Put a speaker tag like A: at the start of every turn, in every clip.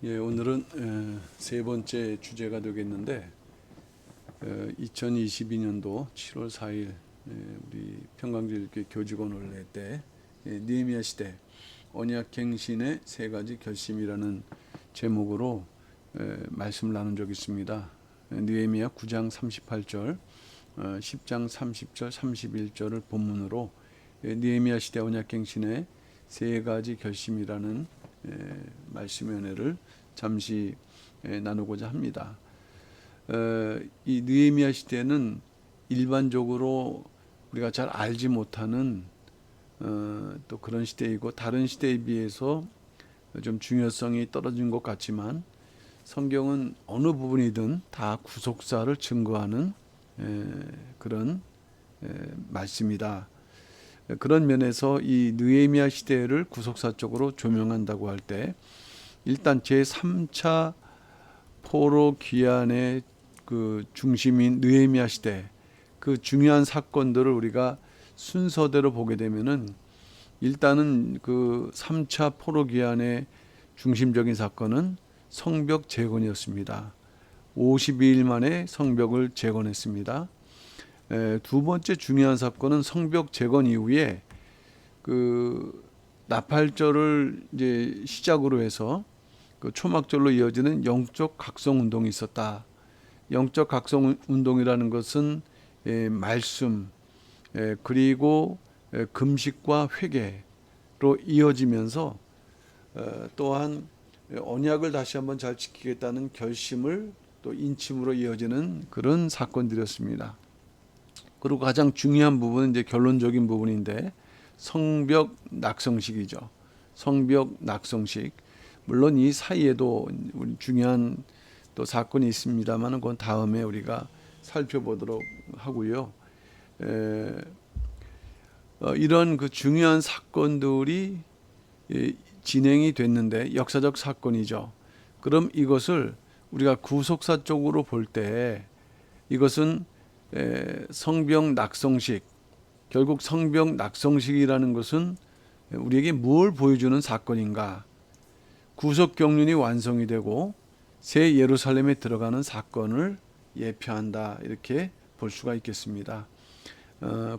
A: 오늘은 세 번째 주제가 되겠는데 2022년도 7월 4일 우리 평강제일교회 교직원원례 때 느헤미야 시대 언약갱신의 세 가지 결심이라는 제목으로 말씀을 나눈 적이 있습니다. 느헤미야 9장 38절, 10장 30절, 31절을 본문으로 느헤미야 시대 언약갱신의 세 가지 결심이라는 말씀의 은혜를 잠시 나누고자 합니다. 이 느헤미야 시대는 일반적으로 우리가 잘 알지 못하는 또 그런 시대이고, 다른 시대에 비해서 좀 중요성이 떨어진 것 같지만 성경은 어느 부분이든 다 구속사를 증거하는 그런 말씀이다. 그런 면에서 이 느헤미야 시대를 구속사적으로 조명한다고 할 때, 일단 제3차 포로 귀환의 그 중심인 느헤미야 시대, 그 중요한 사건들을 우리가 순서대로 보게 되면은, 일단은 그 3차 포로 귀환의 중심적인 사건은 성벽 재건이었습니다. 52일 만에 성벽을 재건했습니다. 두 번째 중요한 사건은 성벽 재건 이후에 그 나팔절을 이제 시작으로 해서 그 초막절로 이어지는 영적 각성 운동이 있었다. 영적 각성 운동이라는 것은 말씀, 그리고 금식과 회개로 이어지면서 또한 언약을 다시 한번 잘 지키겠다는 결심을 또 인침으로 이어지는 그런 사건들이었습니다. 그리고 가장 중요한 부분은 이제 결론적인 부분인데, 성벽 낙성식이죠. 성벽 낙성식. 물론 이 사이에도 중요한 또 사건이 있습니다만 그건 다음에 우리가 살펴보도록 하고요. 이런 그 중요한 사건들이 진행이 됐는데, 역사적 사건이죠. 그럼 이것을 우리가 구속사 쪽으로 볼 때 이것은 성벽 낙성식, 결국 성벽 낙성식이라는 것은 우리에게 뭘 보여주는 사건인가? 구속 경륜이 완성이 되고 새 예루살렘에 들어가는 사건을 예표한다, 이렇게 볼 수가 있겠습니다.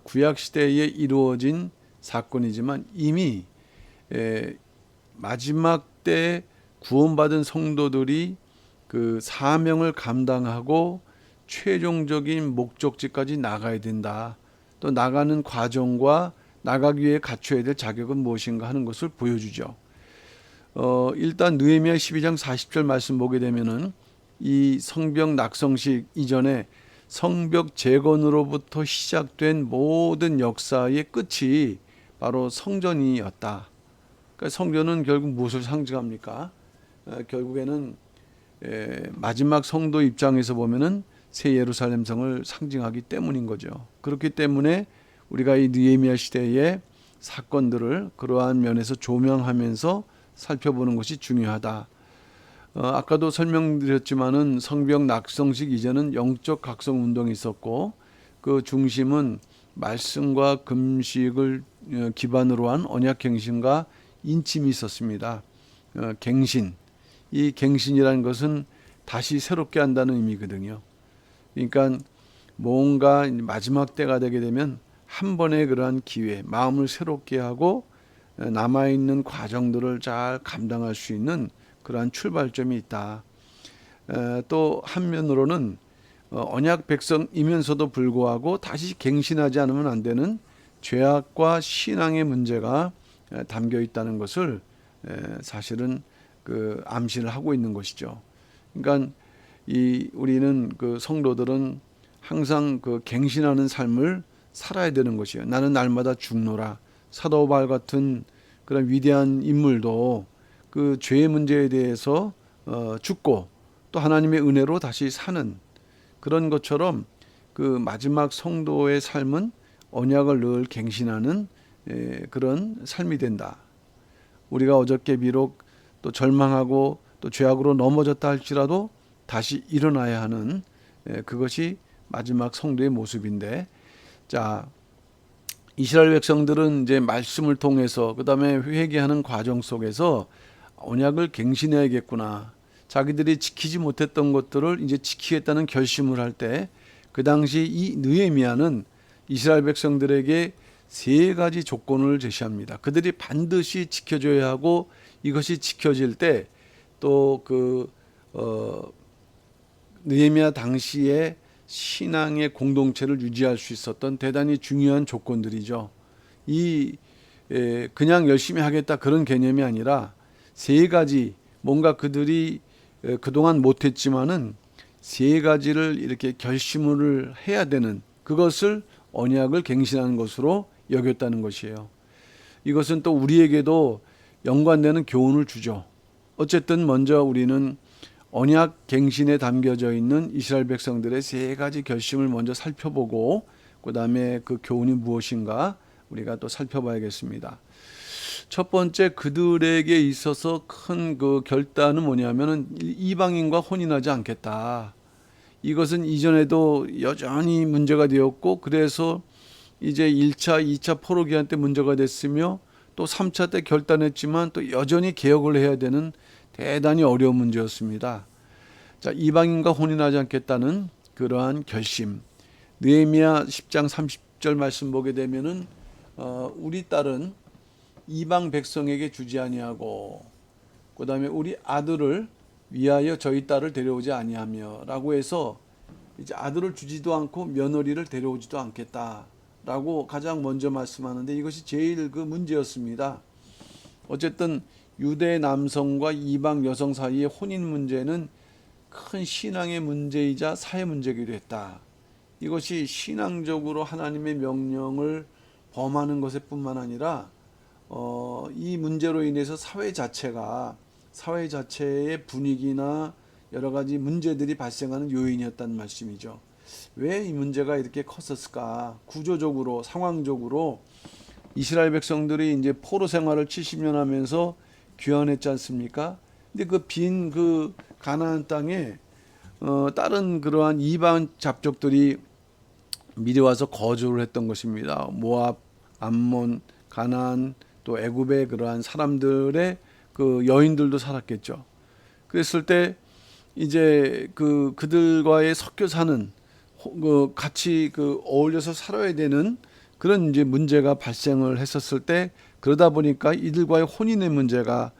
A: 구약 시대에 이루어진 사건이지만 이미 마지막 때 구원받은 성도들이 그 사명을 감당하고 최종적인 목적지까지 나가야 된다. 또 나가는 과정과 나가기 위해 갖춰야 될 자격은 무엇인가 하는 것을 보여주죠. 일단 느헤미야 12장 40절 말씀 보게 되면은 이 성벽 낙성식 이전에 성벽 재건으로부터 시작된 모든 역사의 끝이 바로 성전이었다. 그러니까 성전은 결국 무엇을 상징합니까? 결국에는 마지막 성도 입장에서 보면은 새 예루살렘 성을 상징하기 때문인 거죠. 그렇기 때문에 우리가 이 느헤미야 시대의 사건들을 그러한 면에서 조명하면서 살펴보는 것이 중요하다. 아까도 설명드렸지만은 성벽 낙성식 이전은 영적 각성 운동이 있었고, 그 중심은 말씀과 금식을 기반으로 한 언약갱신과 인침이 있었습니다. 갱신, 이 갱신이라는 것은 다시 새롭게 한다는 의미거든요. 그러니까 뭔가 마지막 때가 되게 되면 한 번의 그러한 기회, 마음을 새롭게 하고 남아있는 과정들을 잘 감당할 수 있는 그러한 출발점이 있다. 또 한면으로는 언약 백성이면서도 불구하고 다시 갱신하지 않으면 안 되는 죄악과 신앙의 문제가 담겨 있다는 것을 사실은 그 암시를 하고 있는 것이죠. 그러니까 우리는 그 성도들은 항상 그 갱신하는 삶을 살아야 되는 것이에요. 나는 날마다 죽노라. 사도 바울 같은 그런 위대한 인물도 그 죄의 문제에 대해서 죽고 또 하나님의 은혜로 다시 사는 그런 것처럼, 그 마지막 성도의 삶은 언약을 늘 갱신하는 그런 삶이 된다. 우리가 어저께 비록 또 절망하고 또 죄악으로 넘어졌다 할지라도 다시 일어나야 하는 그것이 마지막 성도의 모습인데, 자, 이스라엘 백성들은 이제 말씀을 통해서 그 다음에 회개하는 과정 속에서 언약을 갱신해야겠구나. 자기들이 지키지 못했던 것들을 이제 지키겠다는 결심을 할 때 그 당시 이 느헤미야는 이스라엘 백성들에게 세 가지 조건을 제시합니다. 그들이 반드시 지켜줘야 하고 이것이 지켜질 때 또 느헤미야 당시에 신앙의 공동체를 유지할 수 있었던 대단히 중요한 조건들이죠. 그냥 열심히 하겠다 그런 개념이 아니라 세 가지 뭔가 그들이 그동안 못했지만은 세 가지를 이렇게 결심을 해야 되는 그것을 언약을 갱신하는 것으로 여겼다는 것이에요. 이것은 또 우리에게도 연관되는 교훈을 주죠. 어쨌든 먼저 우리는 언약 갱신에 담겨져 있는 이스라엘 백성들의 세 가지 결심을 먼저 살펴보고 그 다음에 그 교훈이 무엇인가 우리가 또 살펴봐야겠습니다. 첫 번째 그들에게 있어서 큰 그 결단은 뭐냐면은 이방인과 혼인하지 않겠다. 이것은 이전에도 여전히 문제가 되었고 그래서 이제 1차, 2차 포로기한 때 문제가 됐으며 또 3차 때 결단했지만 또 여전히 개혁을 해야 되는 대단히 어려운 문제였습니다. 자, 이방인과 혼인하지 않겠다는 그러한 결심. 느헤미야 10장 30절 말씀 보게 되면은 우리 딸은 이방 백성에게 주지 아니하고 그다음에 우리 아들을 위하여 저희 딸을 데려오지 아니하며라고 해서 이제 아들을 주지도 않고 며느리를 데려오지도 않겠다라고 가장 먼저 말씀하는데 이것이 제일 그 문제였습니다. 어쨌든 유대 남성과 이방 여성 사이의 혼인 문제는 큰 신앙의 문제이자 사회 문제이기도 했다. 이것이 신앙적으로 하나님의 명령을 범하는 것뿐만 아니라 이 문제로 인해서 사회 자체의 분위기나 여러 가지 문제들이 발생하는 요인이었다는 말씀이죠. 왜 이 문제가 이렇게 컸었을까? 구조적으로, 상황적으로 이스라엘 백성들이 이제 포로 생활을 70년 하면서 귀환했지 않습니까? 근데 그 빈 그 가나안 땅에 다른 그러한 이방 잡족들이 미리 와서 거주를 했던 것입니다. 모압, 암몬, 가나안 또 애굽의 그러한 사람들의 그 여인들도 살았겠죠. 그랬을 때 이제 그들과의 섞여 사는 같이 어울려서 살아야 되는 그런 이제 문제가 발생을 했었을 때 그러다 보니까 이들과의 혼인의 문제가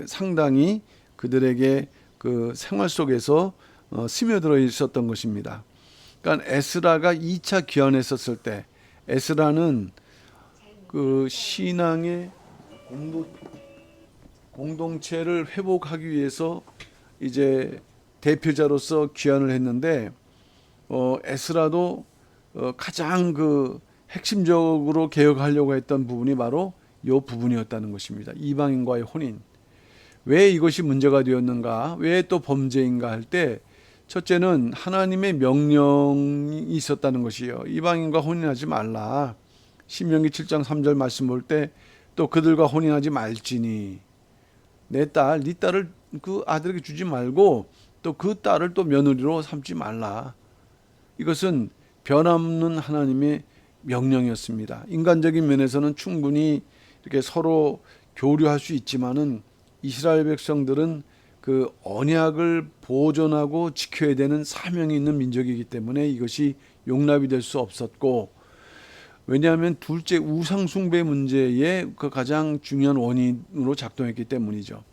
A: 상당히 그들에게 그 생활 속에서 스며들어 있었던 것입니다. 그러니까 에스라가 2차 귀환했었을 때 에스라는 그 신앙의 공동체를 회복하기 위해서 이제 대표자로서 귀환을 했는데 에스라도 가장 그 핵심적으로 개혁하려고 했던 부분이 바로 이 부분이었다는 것입니다. 이방인과의 혼인. 왜 이것이 문제가 되었는가? 왜 또 범죄인가 할 때 첫째는 하나님의 명령이 있었다는 것이에요. 이방인과 혼인하지 말라. 신명기 7장 3절 말씀 볼 때 또 그들과 혼인하지 말지니 내 딸, 네 딸을 그 아들에게 주지 말고 또 그 딸을 또 며느리로 삼지 말라. 이것은 변함없는 하나님의 명령이었습니다. 인간적인 면에서는 충분히 이렇게 서로 교류할 수 있지만은 이스라엘 백성들은 그 언약을 보존하고 지켜야 되는 사명이 있는 민족이기 때문에 이것이 용납이 될 수 없었고 왜냐하면 둘째 우상 숭배 문제의 그 가장 중요한 원인으로 작동했기 때문이죠.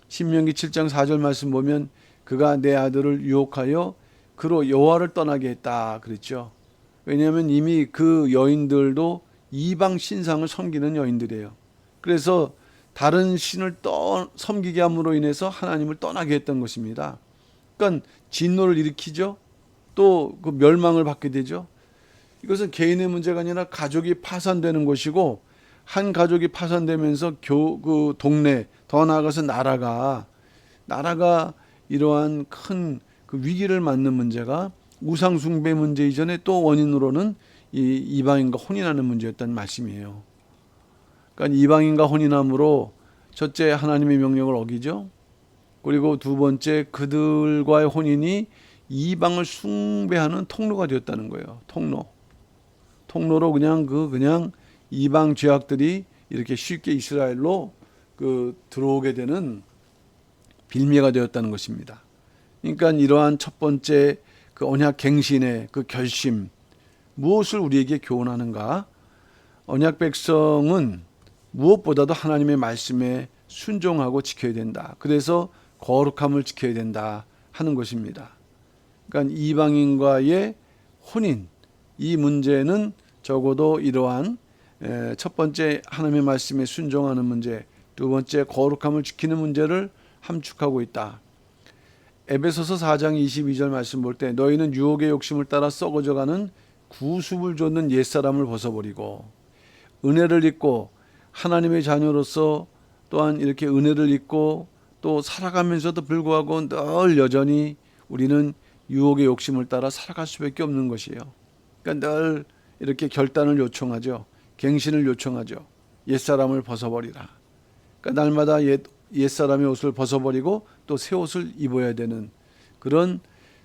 A: 신명기 7장 4절 말씀 보면 그가 내 아들을 유혹하여 그로 여호와를 떠나게 했다 그랬죠. 왜냐하면 이미 그 여인들도 이방 신상을 섬기는 여인들이에요. 그래서 다른 신을 섬기게 함으로 인해서 하나님을 떠나게 했던 것입니다. 그러니까 진노를 일으키죠. 또 그 멸망을 받게 되죠. 이것은 개인의 문제가 아니라 가족이 파산되는 것이고 한 가족이 파산되면서 그 동네 더 나아가서 나라가 이러한 큰 그 위기를 맞는 문제가 우상 숭배 문제 이전에 또 원인으로는 이 이방인과 혼인하는 문제였다는 말씀이에요. 그러니까 이방인과 혼인함으로 첫째 하나님의 명령을 어기죠. 그리고 두 번째 그들과의 혼인이 이방을 숭배하는 통로가 되었다는 거예요. 통로로 그냥 이방 죄악들이 이렇게 쉽게 이스라엘로 들어오게 되는 빌미가 되었다는 것입니다. 그러니까 이러한 첫 번째 그 언약 갱신의 그 결심, 무엇을 우리에게 교훈하는가? 언약 백성은 무엇보다도 하나님의 말씀에 순종하고 지켜야 된다. 그래서 거룩함을 지켜야 된다 하는 것입니다. 그러니까 이방인과의 혼인, 이 문제는 적어도 이러한 첫 번째 하나님의 말씀에 순종하는 문제, 두 번째 거룩함을 지키는 문제를 함축하고 있다. 에베소서 4장 22절 말씀 볼 때 너희는 유혹의 욕심을 따라 썩어져가는 구습을 좇는 옛사람을 벗어버리고 은혜를 입고 하나님의 자녀로서 또한 이렇게 은혜를 입고 또 살아가면서도 불구하고 늘 여전히 우리는 유혹의 욕심을 따라 살아갈 수밖에 없는 것이에요. 그러니까 늘 이렇게 결단을 요청하죠. 갱신을 요청하죠. 옛사람을 벗어버리라. 그러니까 날마다 옛사람의 옷을 벗어버리고 또 새 옷을 입어야 되는 그런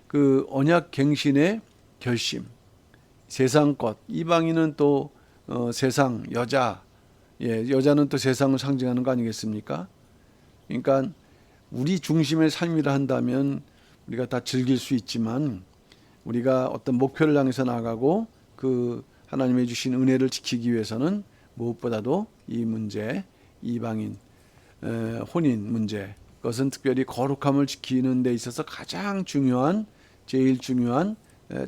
A: 그 언약 갱신의 결심. 세상 것, 이방인은 또 세상, 여자는 또 세상을 상징하는 거 아니겠습니까? 그러니까 우리 중심의 삶이라 한다면 우리가 다 즐길 수 있지만 우리가 어떤 목표를 향해서 나아가고 그 하나님의 주신 은혜를 지키기 위해서는 무엇보다도 이 문제, 이방인, 혼인 문제, 그것은 특별히 거룩함을 지키는 데 있어서 가장 중요한, 제일 중요한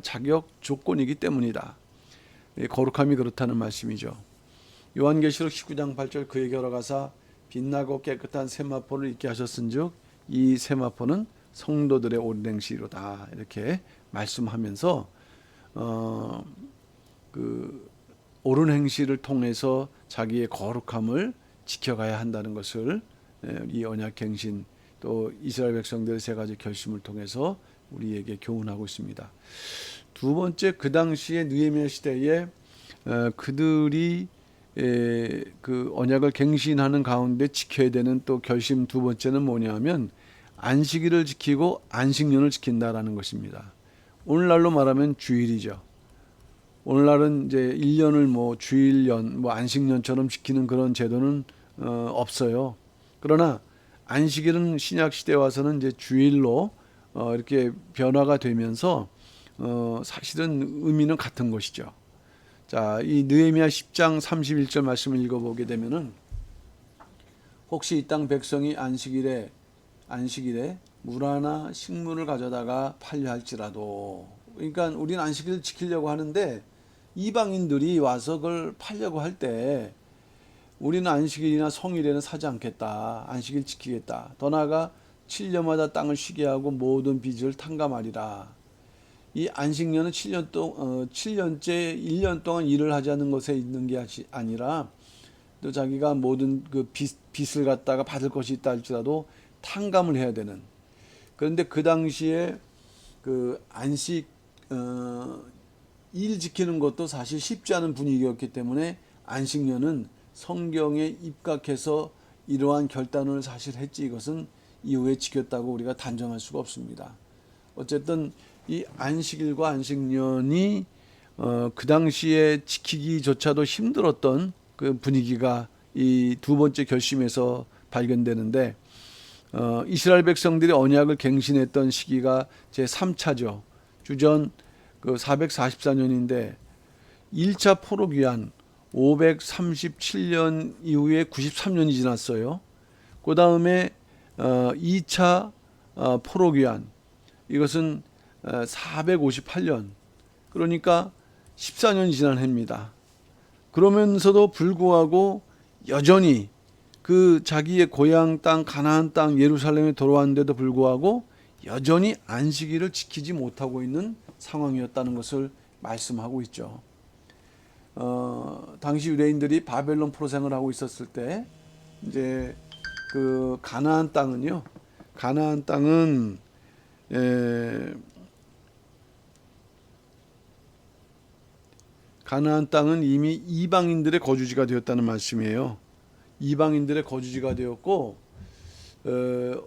A: 자격 조건이기 때문이다. 거룩함이 그렇다는 말씀이죠. 요한계시록 19장 8절 그에게 걸어가사 빛나고 깨끗한 세마포를 입게 하셨은즉 이 세마포는 성도들의 옳은 행실이로다. 이렇게 말씀하면서 그 옳은 행실을 통해서 자기의 거룩함을 지켜가야 한다는 것을 이 언약갱신 또 이스라엘 백성들의 세 가지 결심을 통해서 우리에게 교훈하고 있습니다. 두 번째, 그 당시에 느헤미야 시대에 그들이 그 언약을 갱신하는 가운데 지켜야 되는 또 결심 두 번째는 뭐냐면 안식일을 지키고 안식년을 지킨다라는 것입니다. 오늘날로 말하면 주일이죠. 오늘날은 이제 1년을 뭐 주일년, 뭐 안식년처럼 지키는 그런 제도는 없어요. 그러나 안식일은 신약 시대에 와서는 이제 주일로 이렇게 변화가 되면서 사실은 의미는 같은 것이죠. 자, 이 느헤미야 10장 31절 말씀을 읽어보게 되면은 혹시 이 땅 백성이 안식일에 물 하나 식물을 가져다가 팔려 할지라도, 그러니까 우리는 안식일을 지키려고 하는데 이방인들이 와서 그걸 팔려고 할 때 우리는 안식일이나 성일에는 사지 않겠다. 안식일 지키겠다. 더 나아가 7년마다 땅을 쉬게 하고 모든 빚을 탕감하리라. 이 안식년은 7년째 1년 동안 일을 하지 않는 것에 있는 게 아니라 또 자기가 모든 그 빚을 갖다가 받을 것이 있다 할지라도 탕감을 해야 되는. 그런데 그 당시에 그 안식 일 지키는 것도 사실 쉽지 않은 분위기였기 때문에 안식년은 성경에 입각해서 이러한 결단을 사실 했지 이것은 이후에 지켰다고 우리가 단정할 수가 없습니다. 어쨌든 이 안식일과 안식년이 그 당시에 지키기조차도 힘들었던 그 분위기가 이 두 번째 결심에서 발견되는데 이스라엘 백성들이 언약을 갱신했던 시기가 제 3차죠. 주전 그 444년인데 1차 포로기한 537년 이후에 93년이 지났어요. 그 다음에 2차 포로기한, 이것은 458년, 그러니까 14년이 지난 해입니다. 그러면서도 불구하고 여전히 그 자기의 고향 땅 가나안 땅 예루살렘에 돌아왔는데도 불구하고 여전히 안식일을 지키지 못하고 있는 상황이었다는 것을 말씀하고 있죠. 당시 유대인들이 바벨론 포로생을 하고 있었을 때 이제 그 가나안 땅은요. 가나안 땅은 이미 이방인들의 거주지가 되었다는 말씀이에요. 이방인들의 거주지가 되었고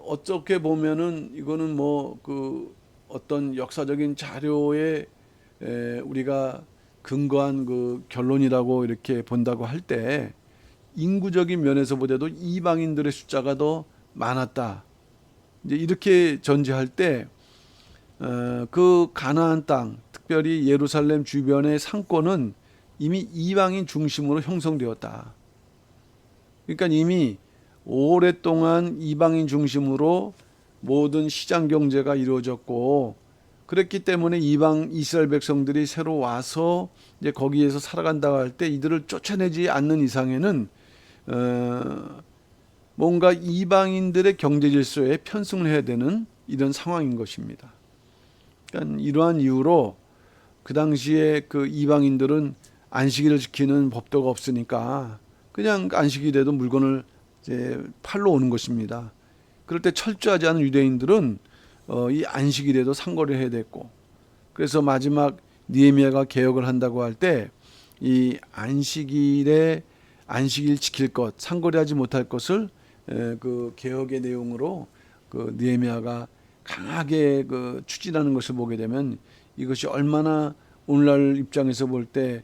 A: 어떻게 보면은 이거는 뭐 그 어떤 역사적인 자료에 우리가 근거한 그 결론이라고 이렇게 본다고 할 때 인구적인 면에서 보더라도 이방인들의 숫자가 더 많았다. 이제 이렇게 전제할 때 그 가나안 땅, 특별히 예루살렘 주변의 상권은 이미 이방인 중심으로 형성되었다. 그러니까 이미 오랫동안 이방인 중심으로 모든 시장 경제가 이루어졌고, 그랬기 때문에 이방 이스라엘 백성들이 새로 와서 이제 거기에서 살아간다고 할 때 이들을 쫓아내지 않는 이상에는 뭔가 이방인들의 경제 질서에 편승을 해야 되는 이런 상황인 것입니다. 그러니까 이러한 이유로 그 당시에 그 이방인들은 안식일을 지키는 법도가 없으니까 그냥 안식일에도 물건을 이제 팔러 오는 것입니다. 그럴 때 철저하지 않은 유대인들은 이 안식일에도 상거래를 해야 됐고, 그래서 마지막 느헤미야가 개혁을 한다고 할 때 이 안식일 지킬 것, 상거래하지 못할 것을 그 개혁의 내용으로 그 느헤미야가 강하게 그 추진하는 것을 보게 되면 이것이 얼마나 오늘날 입장에서 볼 때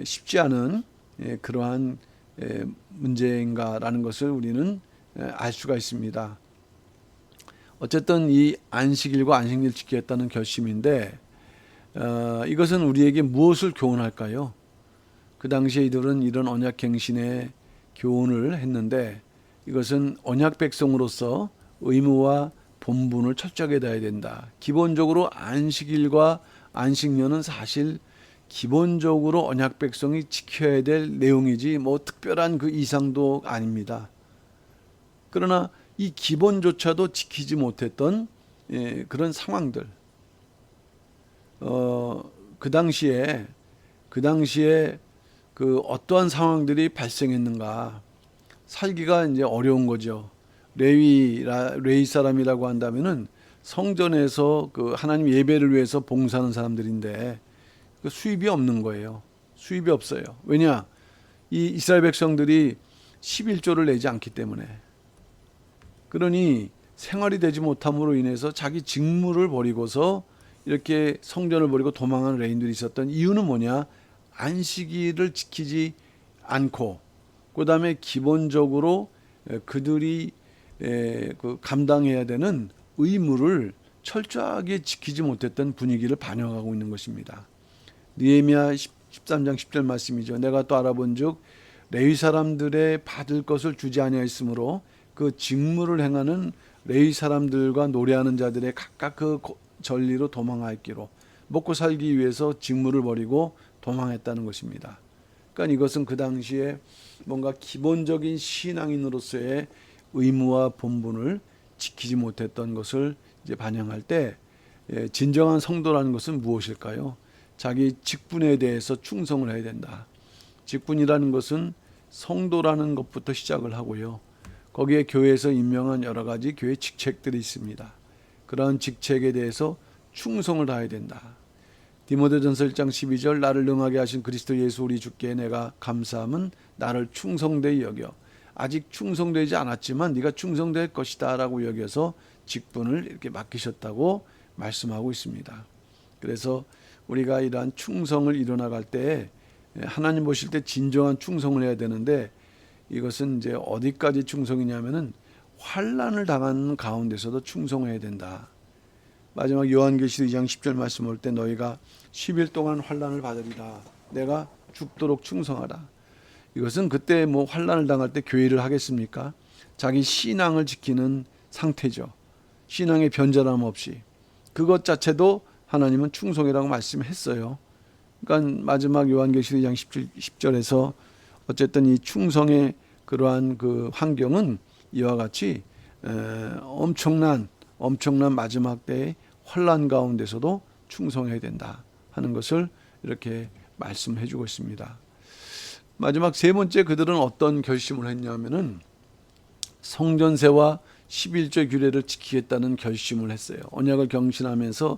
A: 쉽지 않은 그러한 문제인가라는 것을 우리는 알 수가 있습니다. 어쨌든 이 안식일과 안식일 지키겠다는 결심인데 이것은 우리에게 무엇을 교훈할까요? 그 당시에 이들은 이런 언약갱신의 교훈을 했는데 이것은 언약 백성으로서 의무와 본분을 철저하게 다해야 된다. 기본적으로 안식일과 안식년은 사실 기본적으로 언약 백성이 지켜야 될 내용이지 뭐 특별한 그 이상도 아닙니다. 그러나 이 기본조차도 지키지 못했던 그런 상황들, 그 당시에 그 어떠한 상황들이 발생했는가, 살기가 이제 어려운 거죠. 레위 사람이라고 한다면은 성전에서 그 하나님 예배를 위해서 봉사하는 사람들인데 그 수입이 없는 거예요. 수입이 없어요. 왜냐? 이 이스라엘 백성들이 11조를 내지 않기 때문에. 그러니 생활이 되지 못함으로 인해서 자기 직무를 버리고서 이렇게 성전을 버리고 도망하는 레인들이 있었던 이유는 뭐냐? 안식일을 지키지 않고, 그 다음에 기본적으로 그들이 그 감당해야 되는 의무를 철저하게 지키지 못했던 분위기를 반영하고 있는 것입니다. 느헤미야 13장 10절 말씀이죠. 내가 또 알아본즉 레위 사람들의 받을 것을 주지 아니하였으므로 그 직무를 행하는 레위 사람들과 노래하는 자들의 각각 그 전리로 도망하였기로, 먹고 살기 위해서 직무를 버리고 도망했다는 것입니다. 그러니까 이것은 그 당시에 뭔가 기본적인 신앙인으로서의 의무와 본분을 지키지 못했던 것을 이제 반영할 때 진정한 성도라는 것은 무엇일까요? 자기 직분에 대해서 충성을 해야 된다. 직분이라는 것은 성도라는 것부터 시작을 하고요. 거기에 교회에서 임명한 여러 가지 교회 직책들이 있습니다. 그런 직책에 대해서 충성을 다해야 된다. 디모데전서 1장 12절 나를 능하게 하신 그리스도 예수 우리 주께 내가 감사함은 나를 충성되이 여겨. 아직 충성되지 않았지만 네가 충성될 것이다 라고 여겨서 직분을 이렇게 맡기셨다고 말씀하고 있습니다. 그래서 우리가 이러한 충성을 이뤄나갈 때 하나님 보실 때 진정한 충성을 해야 되는데, 이것은 이제 어디까지 충성이냐면은 환난을 당하는 가운데서도 충성해야 된다. 마지막 요한계시록 2장 10절 말씀 올 때 너희가 10일 동안 환난을 받으리라. 내가 죽도록 충성하라. 이것은 그때 뭐 환난을 당할 때 교회를 하겠습니까? 자기 신앙을 지키는 상태죠. 신앙의 변절함 없이. 그것 자체도 하나님은 충성이라고 말씀했어요. 그러니까 마지막 요한계시록 2장 10절에서 어쨌든 이 충성의 그러한 그 환경은 이와 같이 엄청난 마지막 때의 환난 가운데서도 충성해야 된다 하는 것을 이렇게 말씀해 주고 있습니다. 마지막 세 번째, 그들은 어떤 결심을 했냐면은 성전세와 11조 규례를 지키겠다는 결심을 했어요. 언약을 경신하면서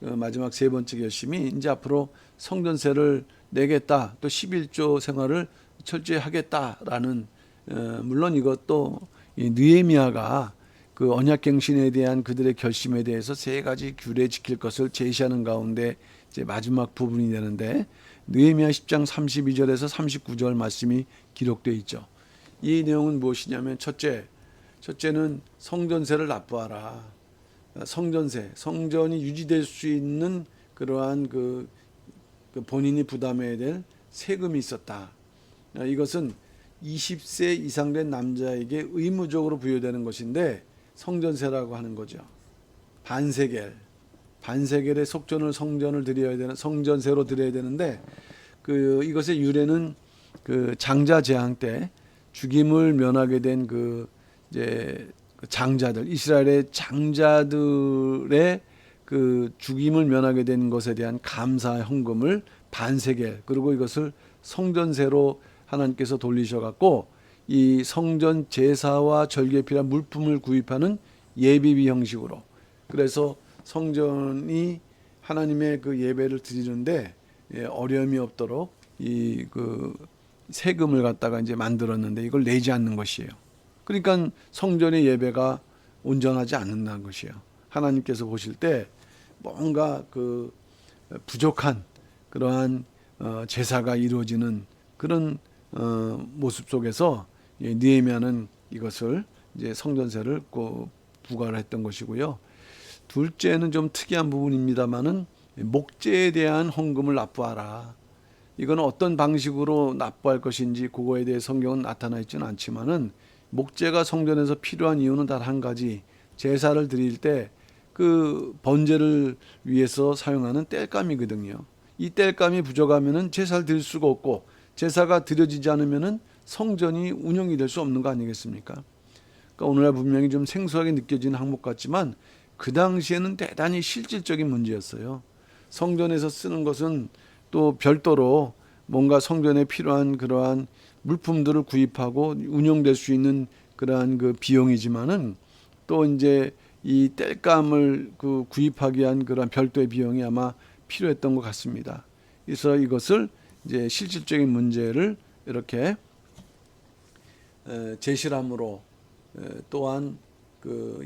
A: 마지막 세 번째 결심이 이제 앞으로 성전세를 내겠다, 또 11조 생활을 철저히 하겠다라는, 물론 이것도 이 느헤미야가 그 언약갱신에 대한 그들의 결심에 대해서 세 가지 규례 지킬 것을 제시하는 가운데 이제 마지막 부분이 되는데, 느헤미야 10장 32절에서 39절 말씀이 기록되어 있죠. 이 내용은 무엇이냐면 첫째는 성전세를 납부하라. 성전세, 성전이 유지될 수 있는 그러한 그 본인이 부담해야 될 세금이 있었다. 이것은 20세 이상 된 남자에게 의무적으로 부여되는 것인데 성전세라고 하는 거죠. 반세겔의 속전을 성전을 드려야 되는 성전세로 드려야 되는데 이것의 유래는 장자 재앙 때 죽임을 면하게 된 이제 장자들, 이스라엘의 장자들의 죽임을 면하게 된 것에 대한 감사 헌금을 반세겔, 그리고 이것을 성전세로 하나님께서 돌리셔갖고 이 성전 제사와 절기에 필요한 물품을 구입하는 예비비 형식으로, 그래서 성전이 하나님의 예배를 드리는데 어려움이 없도록 이 세금을 갖다가 이제 만들었는데 이걸 내지 않는 것이에요. 그러니까 성전의 예배가 온전하지 않는다는 것이에요. 하나님께서 보실 때 뭔가 부족한 그러한 제사가 이루어지는 그런 모습 속에서 느헤미야는 이것을 이제 성전세를 부과를 했던 것이고요. 둘째는 좀 특이한 부분입니다만은 목재에 대한 헌금을 납부하라. 이건 어떤 방식으로 납부할 것인지 그거에 대해 성경은 나타나 있지는 않지만은 목재가 성전에서 필요한 이유는 단 한 가지, 제사를 드릴 때 번제를 위해서 사용하는 땔감이거든요. 이 땔감이 부족하면은 제사를 드릴 수가 없고, 제사가 드려지지 않으면은 성전이 운영이 될 수 없는 거 아니겠습니까? 그러니까 오늘날 분명히 좀 생소하게 느껴지는 항목 같지만 그 당시에는 대단히 실질적인 문제였어요. 성전에서 쓰는 것은 또 별도로 뭔가 성전에 필요한 그러한 물품들을 구입하고 운영될 수 있는 그러한 비용이지만은 또 이제 이 땔감을 구입하기 위한 그러한 별도의 비용이 아마 필요했던 것 같습니다. 그래서 이것을 이제 실질적인 문제를 이렇게 제실함으로 또한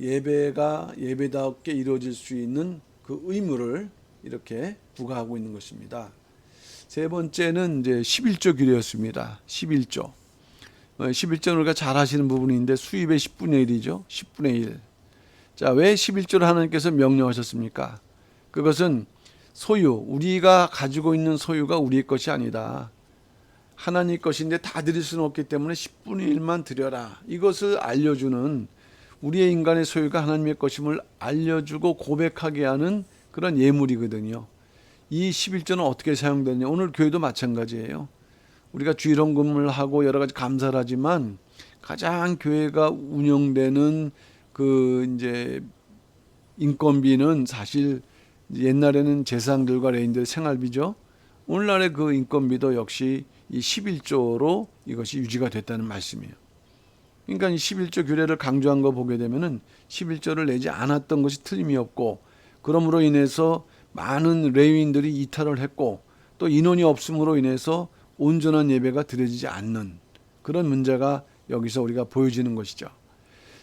A: 예배가 예배답게 이루어질 수 있는 의무를 이렇게 부과하고 있는 것입니다. 세 번째는 이제 11조 규례였습니다. 11조. 11조는 우리가 잘 아시는 부분인데 수입의 10분의 1이죠. 10분의 1. 자, 왜 11조를 하나님께서 명령하셨습니까? 그것은 우리가 가지고 있는 소유가 우리의 것이 아니다. 하나님 것인데 다 드릴 수는 없기 때문에 10분의 1만 드려라. 이것을 알려주는, 우리의 인간의 소유가 하나님의 것임을 알려주고 고백하게 하는 그런 예물이거든요. 이 11조는 어떻게 사용되느냐? 오늘 교회도 마찬가지예요. 우리가 주일헌금을 하고 여러 가지 감사를 하지만 가장 교회가 운영되는 이제 인건비는 사실 옛날에는 제사장들과 레인들의 생활비죠. 오늘날의 인건비도 역시 이 11조로 이것이 유지가 됐다는 말씀이에요. 그러니까 이 11조 규례를 강조한 거 보게 되면은 11조를 내지 않았던 것이 틀림이 없고, 그러므로 인해서 많은 레위인들이 이탈을 했고, 또 인원이 없음으로 인해서 온전한 예배가 드려지지 않는 그런 문제가 여기서 우리가 보여지는 것이죠.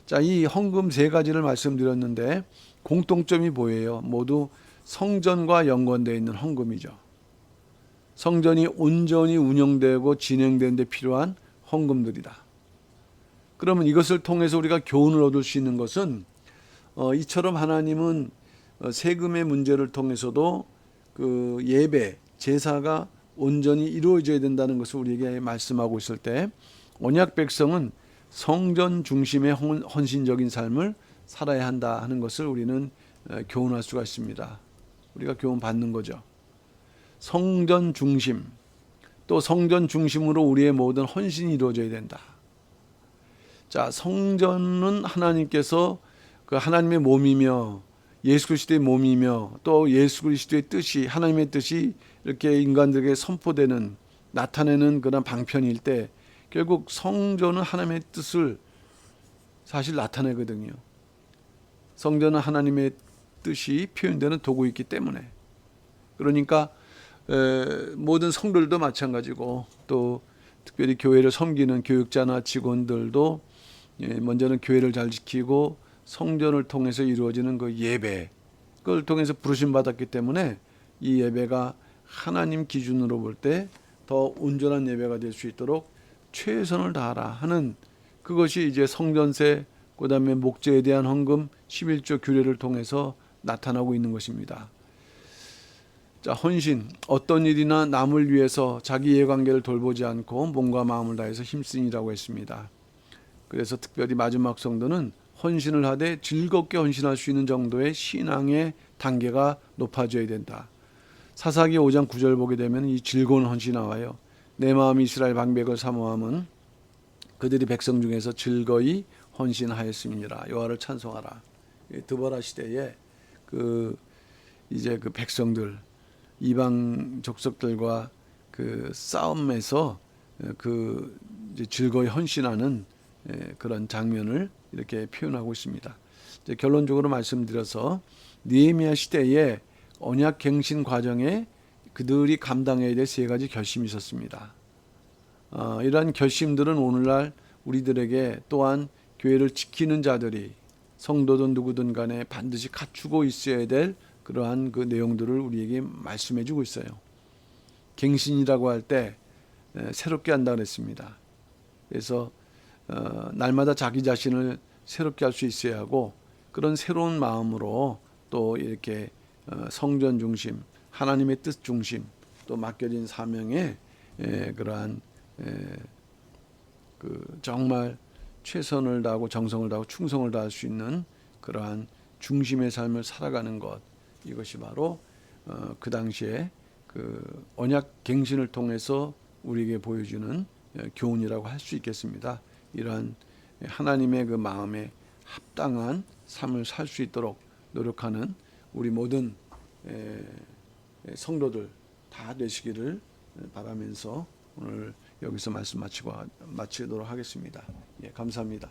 A: 자, 이 헌금 세 가지를 말씀드렸는데 공통점이 보여요. 모두 성전과 연관되어 있는 헌금이죠. 성전이 온전히 운영되고 진행되는 데 필요한 헌금들이다. 그러면 이것을 통해서 우리가 교훈을 얻을 수 있는 것은 이처럼 하나님은 세금의 문제를 통해서도 예배, 제사가 온전히 이루어져야 된다는 것을 우리에게 말씀하고 있을 때 언약 백성은 성전 중심의 헌신적인 삶을 살아야 한다 하는 것을 우리는 교훈할 수가 있습니다. 우리가 교훈 받는 거죠. 성전 중심, 또 성전 중심으로 우리의 모든 헌신이 이루어져야 된다. 자, 성전은 하나님께서 하나님의 몸이며 예수 그리스도의 몸이며 또 예수 그리스도의 뜻이, 하나님의 뜻이 이렇게 인간들에게 선포되는, 나타내는 그런 방편일 때 결국 성전은 하나님의 뜻을 사실 나타내거든요. 성전은 하나님의 뜻이 표현되는 도구이기 때문에. 그러니까 모든 성도들도 마찬가지고, 또 특별히 교회를 섬기는 교육자나 직원들도 먼저는 교회를 잘 지키고 성전을 통해서 이루어지는 예배, 그걸 통해서 부르심 받았기 때문에 이 예배가 하나님 기준으로 볼 때 더 온전한 예배가 될 수 있도록 최선을 다하라 하는, 그것이 이제 성전세, 그다음에 목재에 대한 헌금 11조 규례를 통해서 나타나고 있는 것입니다. 자, 헌신, 어떤 일이나 남을 위해서 자기 이해관계를 돌보지 않고 몸과 마음을 다해서 힘쓰니라고 했습니다. 그래서 특별히 마지막 성도는 헌신을 하되 즐겁게 헌신할 수 있는 정도의 신앙의 단계가 높아져야 된다. 사사기 5장 9절 보게 되면 이 즐거운 헌신이 나와요. 내 마음이 이스라엘 방백을 사모함은 그들이 백성 중에서 즐거이 헌신하였음이니라. 여호와를 찬송하라. 드보라 시대에 이제 그 백성들, 이방 족속들과 그 싸움에서 이제 즐거이 헌신하는 그런 장면을 이렇게 표현하고 있습니다. 이제 결론적으로 말씀드려서 느헤미야 시대에 언약 갱신 과정에 그들이 감당해야 될 세 가지 결심이 있었습니다. 이러한 결심들은 오늘날 우리들에게 또한 교회를 지키는 자들이, 성도든 누구든 간에 반드시 갖추고 있어야 될 그러한 그 내용들을 우리에게 말씀해 주고 있어요. 갱신이라고 할 때 새롭게 한다 그랬습니다. 그래서 날마다 자기 자신을 새롭게 할 수 있어야 하고, 그런 새로운 마음으로 또 이렇게 성전 중심, 하나님의 뜻 중심, 또 맡겨진 사명에 그러한 정말 최선을 다하고 정성을 다하고 충성을 다할 수 있는 그러한 중심의 삶을 살아가는 것, 이것이 바로 그 당시에 그 언약 갱신을 통해서 우리에게 보여주는 교훈이라고 할 수 있겠습니다. 이러한 하나님의 그 마음에 합당한 삶을 살 수 있도록 노력하는 우리 모든 성도들 다 되시기를 바라면서 오늘 여기서 말씀 마치도록 하겠습니다. 예, 감사합니다.